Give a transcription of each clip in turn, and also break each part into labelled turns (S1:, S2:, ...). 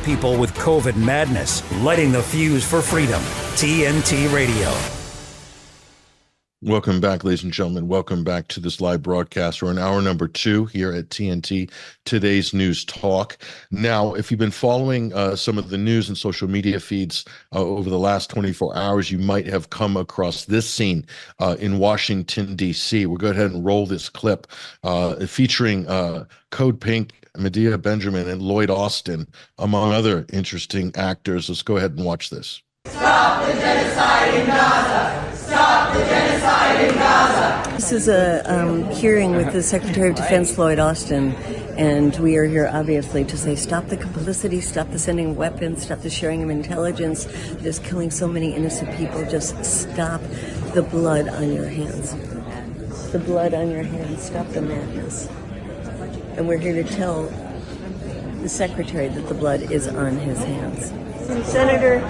S1: people with COVID madness, lighting the fuse for freedom. TNT Radio.
S2: Welcome back, ladies and gentlemen. Welcome back to this live broadcast. We're in hour number 2 here at TNT, Today's News Talk. Now, if you've been following some of the news and social media feeds over the last 24 hours, you might have come across this scene in Washington, D.C. We'll go ahead and roll this clip featuring Code Pink, Medea Benjamin, and Lloyd Austin, among other interesting actors. Let's go ahead and watch this.
S3: Stop the genocide in Gaza! Stop the genocide in Gaza!
S4: This is a hearing with the Secretary of Defense, Lloyd Austin, and we are here obviously to say stop the complicity, stop the sending of weapons, stop the sharing of intelligence, just killing so many innocent people. Just stop the blood on your hands. The blood on your hands. Stop the madness. And we're here to tell the Secretary that the blood is on his hands. Senator,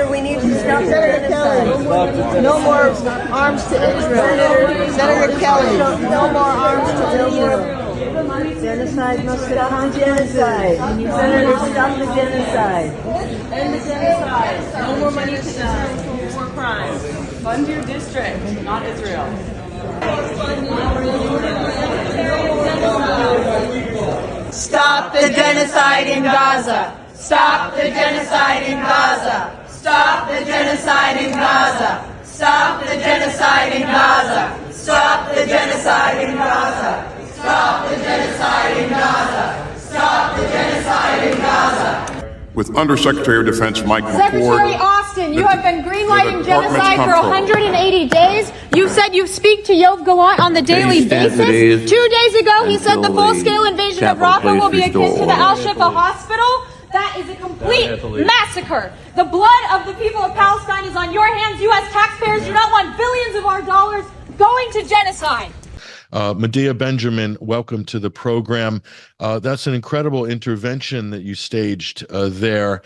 S4: we need to stop
S5: Senator Kelly, no more arms to Israel. Senator Kelly, no more arms to Israel.
S4: Genocide must stop the genocide. Senator, stop the genocide.
S6: End the genocide. No more money to Israel for war crimes. Fund your district, not Israel.
S3: Stop the genocide in Gaza! Stop the genocide in Gaza! Stop the genocide in Gaza! Stop the genocide in Gaza! Stop the genocide in Gaza! Stop the genocide in Gaza! Stop the genocide in Gaza!
S7: With Undersecretary of Defense Mike McCord.
S8: Secretary Austin, you have been greenlighting genocide for 180 days. You said you speak to Yoav Gallant on the daily basis. 2 days ago, he said the full-scale invasion of Rafah will be akin to the Al-Shifa hospital. That is a complete massacre. The blood of the people of Palestine is on your hands. U.S. taxpayers do not want billions of our dollars going to genocide.
S2: Medea Benjamin, welcome to the program. That's an incredible intervention that you staged there.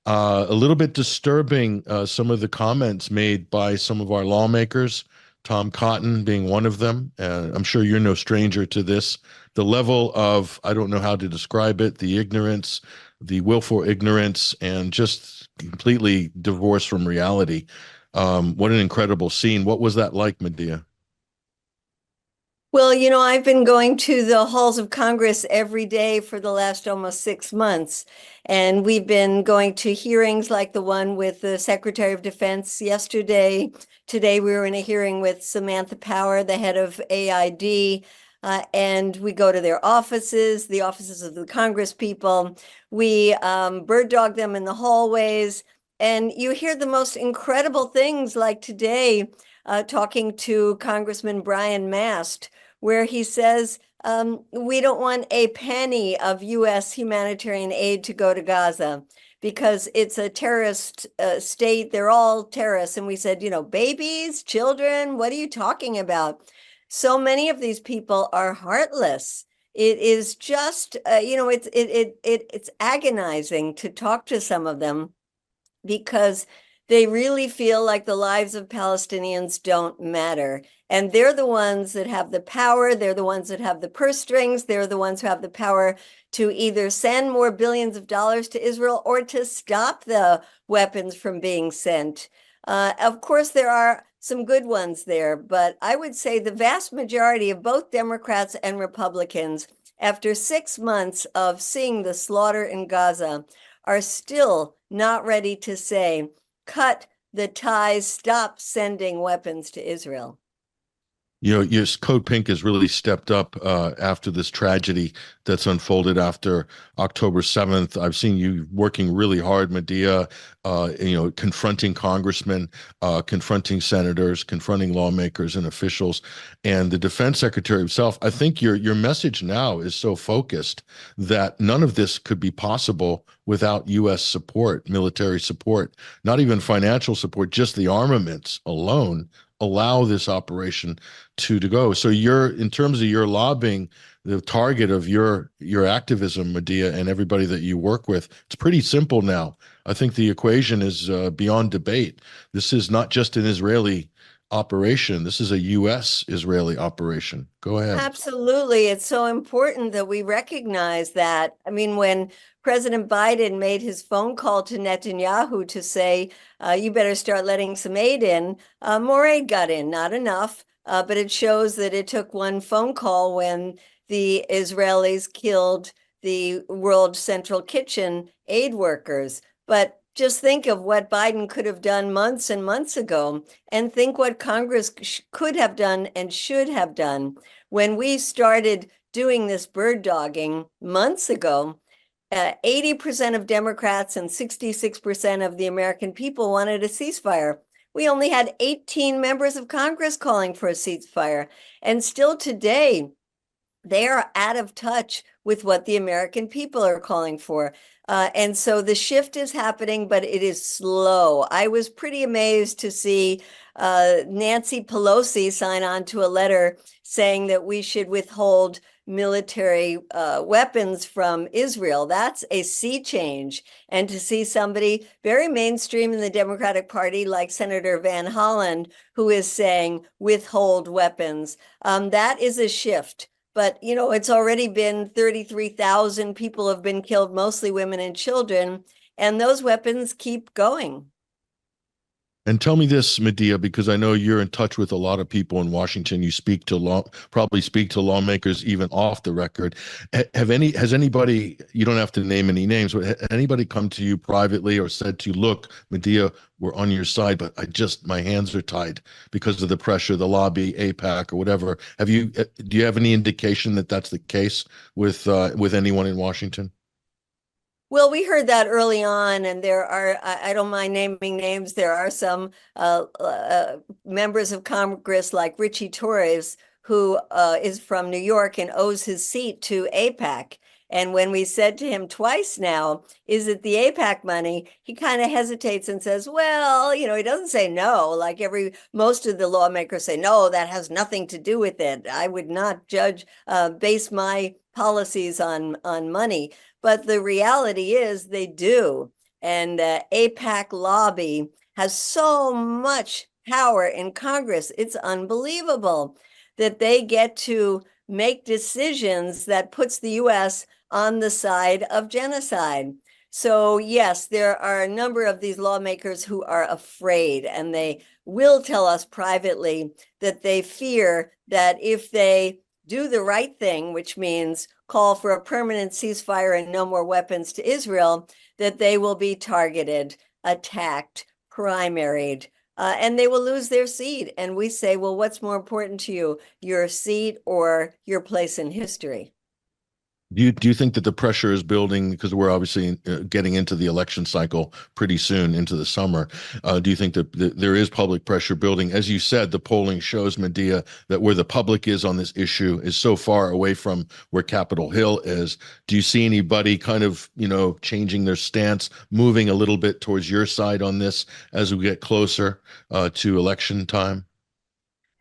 S2: A little bit disturbing, some of the comments made by some of our lawmakers, Tom Cotton being one of them. I'm sure you're no stranger to this. The level of, I don't know how to describe it, the ignorance, the willful ignorance, and just completely divorced from reality. What an incredible scene. What was that like, Medea?
S4: Well, you know, I've been going to the halls of Congress every day for the last almost 6 months, and we've been going to hearings like the one with the Secretary of Defense yesterday. Today, we were in a hearing with Samantha Power, the head of AID, and we go to their offices, the offices of the Congress people. We bird dog them in the hallways, and you hear the most incredible things, like today, talking to Congressman Brian Mast, where he says, we don't want a penny of U.S. humanitarian aid to go to Gaza because it's a terrorist state. They're all terrorists. And we said, you know, babies, children, what are you talking about? So many of these people are heartless. It is just, you know, it's agonizing to talk to some of them because they really feel like the lives of Palestinians don't matter. And they're the ones that have the power. They're the ones that have the purse strings. They're the ones who have the power to either send more billions of dollars to Israel or to stop the weapons from being sent. Of course, there are some good ones there, but I would say the vast majority of both Democrats and Republicans, after 6 months of seeing the slaughter in Gaza, are still not ready to say, cut the ties, stop sending weapons to Israel.
S2: You know, your Code Pink has really stepped up after this tragedy that's unfolded after October 7th. I've seen you working really hard, Medea, you know, confronting congressmen, confronting senators, confronting lawmakers and officials, and the Defense Secretary himself. I think your message now is so focused that none of this could be possible without U.S. support, military support, not even financial support, just the armaments alone allow this operation to go. So you're, in terms of your lobbying, the target of your activism, Medea, and everybody that you work with, it's pretty simple now. I think the equation is beyond debate. This is not just an Israeli operation. This is a U.S.-Israeli operation. Go ahead.
S4: Absolutely. It's so important that we recognize that. I mean, when President Biden made his phone call to Netanyahu to say, you better start letting some aid in. More aid got in, not enough, but it shows that it took one phone call when the Israelis killed the World Central Kitchen aid workers. But just think of what Biden could have done months and months ago, and think what Congress could have done and should have done. When we started doing this bird dogging months ago, 80% of Democrats and 66% of the American people wanted a ceasefire. We only had 18 members of Congress calling for a ceasefire. And still today, they are out of touch with what the American people are calling for. And so the shift is happening, but it is slow. I was pretty amazed to see Nancy Pelosi sign on to a letter saying that we should withhold military weapons from Israel. That's a sea change. And to see somebody very mainstream in the Democratic Party like Senator Van Hollen, who is saying withhold weapons, that is a shift. But, you know, it's already been 33,000 people have been killed, mostly women and children, and those weapons keep going.
S2: And tell me this, Medea, because I know you're in touch with a lot of people in Washington. You speak to probably speak to lawmakers even off the record. Has anybody, you don't have to name any names, but has anybody come to you privately or said to you, look, Medea, we're on your side, but my hands are tied because of the pressure, the lobby, AIPAC or whatever. Do you have any indication that that's the case with anyone in Washington?
S4: Well, we heard that early on, and there are, I don't mind naming names, there are some members of Congress like Richie Torres, who is from New York and owes his seat to AIPAC. And when we said to him twice now, is it the AIPAC money? He kind of hesitates and says, well, you know, he doesn't say no, like most of the lawmakers say, no, that has nothing to do with it. I would not base my policies on money. But the reality is they do. And AIPAC lobby has so much power in Congress. It's unbelievable that they get to make decisions that puts the U.S. on the side of genocide. So yes, there are a number of these lawmakers who are afraid, and they will tell us privately that they fear that if they do the right thing, which means call for a permanent ceasefire and no more weapons to Israel, that they will be targeted, attacked, primaried, and they will lose their seat. And we say, well, what's more important to you, your seat or your place in history?
S2: Do you think that the pressure is building because we're obviously getting into the election cycle pretty soon into the summer? Do you think that there is public pressure building? As you said, the polling shows, Medea, that where the public is on this issue is so far away from where Capitol Hill is. Do you see anybody kind of, changing their stance, moving a little bit towards your side on this as we get closer to election time?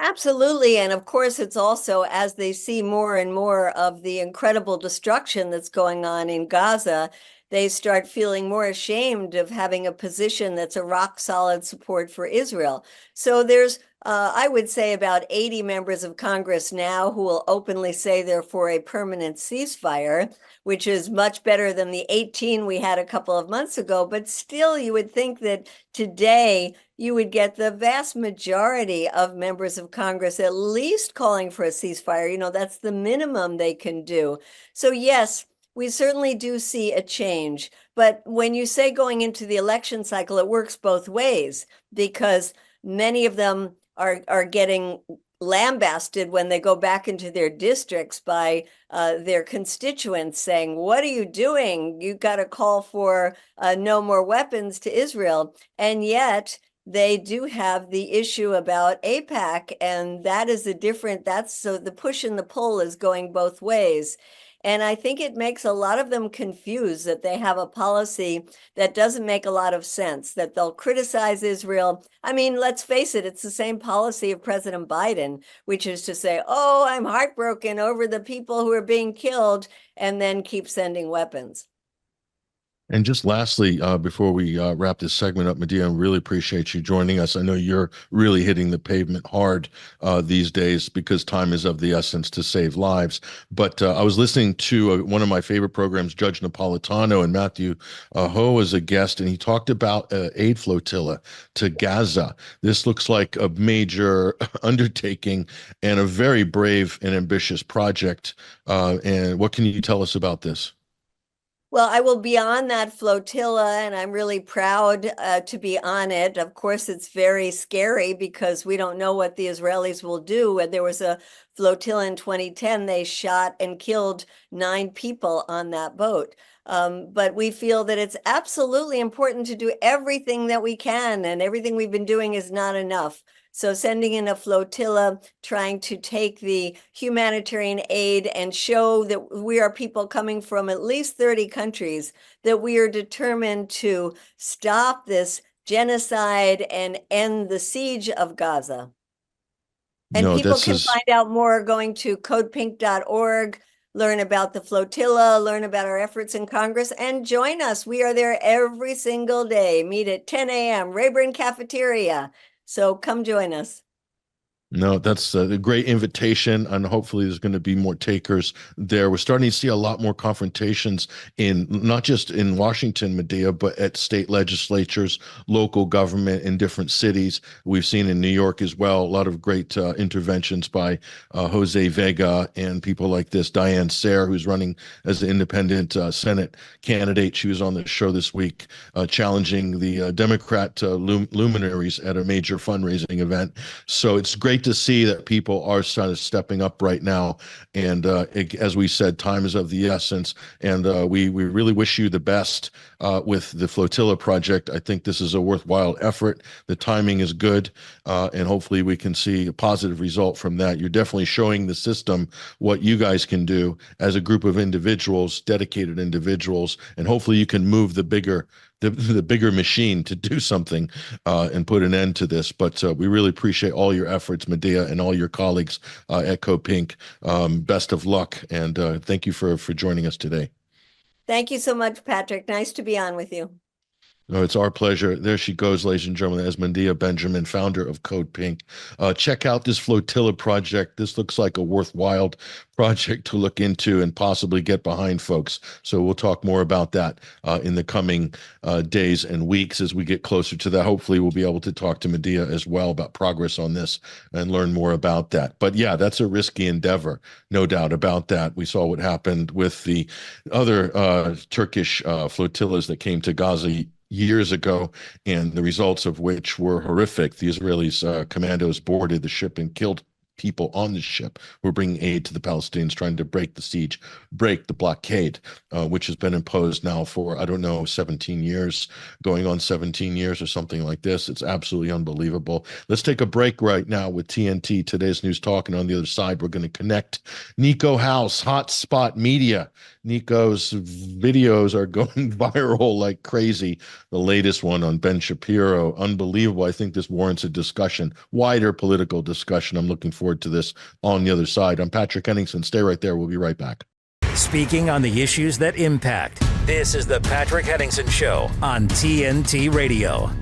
S4: Absolutely. And of course, it's also as they see more and more of the incredible destruction that's going on in Gaza, they start feeling more ashamed of having a position that's a rock solid support for Israel. So there's, I would say, about 80 members of Congress now who will openly say they're for a permanent ceasefire, which is much better than the 18 we had a couple of months ago. But still, you would think that today you would get the vast majority of members of Congress at least calling for a ceasefire. That's the minimum they can do. So yes, we certainly do see a change. But when you say going into the election cycle, it works both ways, because many of them are getting lambasted when they go back into their districts by their constituents saying, what are you doing? You got to call for no more weapons to Israel. And yet they do have the issue about AIPAC, and that is so the push and the pull is going both ways. And I think it makes a lot of them confused that they have a policy that doesn't make a lot of sense, that they'll criticize Israel. I mean, let's face it, it's the same policy of President Biden, which is to say, oh, I'm heartbroken over the people who are being killed, and then keep sending weapons.
S2: And just lastly, before we wrap this segment up, Medea, I really appreciate you joining us. I know you're really hitting the pavement hard these days because time is of the essence to save lives. But I was listening to one of my favorite programs, Judge Napolitano, and Matthew Ho was a guest, and he talked about aid flotilla to Gaza. This looks like a major undertaking and a very brave and ambitious project. And what can you tell us about this?
S4: Well, I will be on that flotilla, and I'm really proud to be on it. Of course, it's very scary because we don't know what the Israelis will do. And there was a flotilla in 2010. They shot and killed 9 people on that boat. But we feel that it's absolutely important to do everything that we can, and everything we've been doing is not enough. So sending in a flotilla, trying to take the humanitarian aid and show that we are people coming from at least 30 countries, that we are determined to stop this genocide and end the siege of Gaza. And people can find out more going to codepink.org, learn about the flotilla, learn about our efforts in Congress, and join us. We are there every single day. Meet at 10 a.m., Rayburn Cafeteria. So come join us.
S2: No, that's a great invitation, and hopefully there's going to be more takers there. We're starting to see a lot more confrontations in not just in Washington, Medea, but at state legislatures, local government in different cities. We've seen in New York as well a lot of great interventions by Jose Vega and people like this. Diane Sayre, who's running as an independent Senate candidate. She was on the show this week challenging the Democrat luminaries at a major fundraising event. So it's great to see that people are sort of stepping up right now. And as we said, time is of the essence. And we really wish you the best with the flotilla project. I think this is a worthwhile effort. The timing is good. And hopefully we can see a positive result from that. You're definitely showing the system what you guys can do as a group of individuals, dedicated individuals, and hopefully you can move the bigger machine to do something and put an end to this. But we really appreciate all your efforts, Medea, and all your colleagues at CodePink. Best of luck, and thank you for joining us today.
S4: Thank you so much, Patrick. Nice to be on with you.
S2: No, it's our pleasure. There she goes, ladies and gentlemen, as Medea Benjamin, founder of CodePink. Check out this flotilla project. This looks like a worthwhile project to look into and possibly get behind, folks. So we'll talk more about that in the coming days and weeks as we get closer to that. Hopefully we'll be able to talk to Medea as well about progress on this and learn more about that. But yeah, that's a risky endeavor, no doubt about that. We saw what happened with the other Turkish flotillas that came to Gaza years ago, and the results of which were horrific. The Israelis commandos boarded the ship and killed people on the ship who were bringing aid to the Palestinians, trying to break the siege, break the blockade, which has been imposed now for, 17 years, going on 17 years or something like this. It's absolutely unbelievable. Let's take a break right now with TNT, Today's News Talk, and on the other side, we're going to connect Nico House, Hotspot Media. Nico's videos are going viral like crazy. The latest one on Ben Shapiro, unbelievable. I think this warrants a discussion, wider political discussion. I'm looking forward to this on the other side. I'm Patrick Henningsen. Stay right there. We'll be right back.
S1: Speaking on the issues that impact. This is the Patrick Henningsen Show on TNT Radio.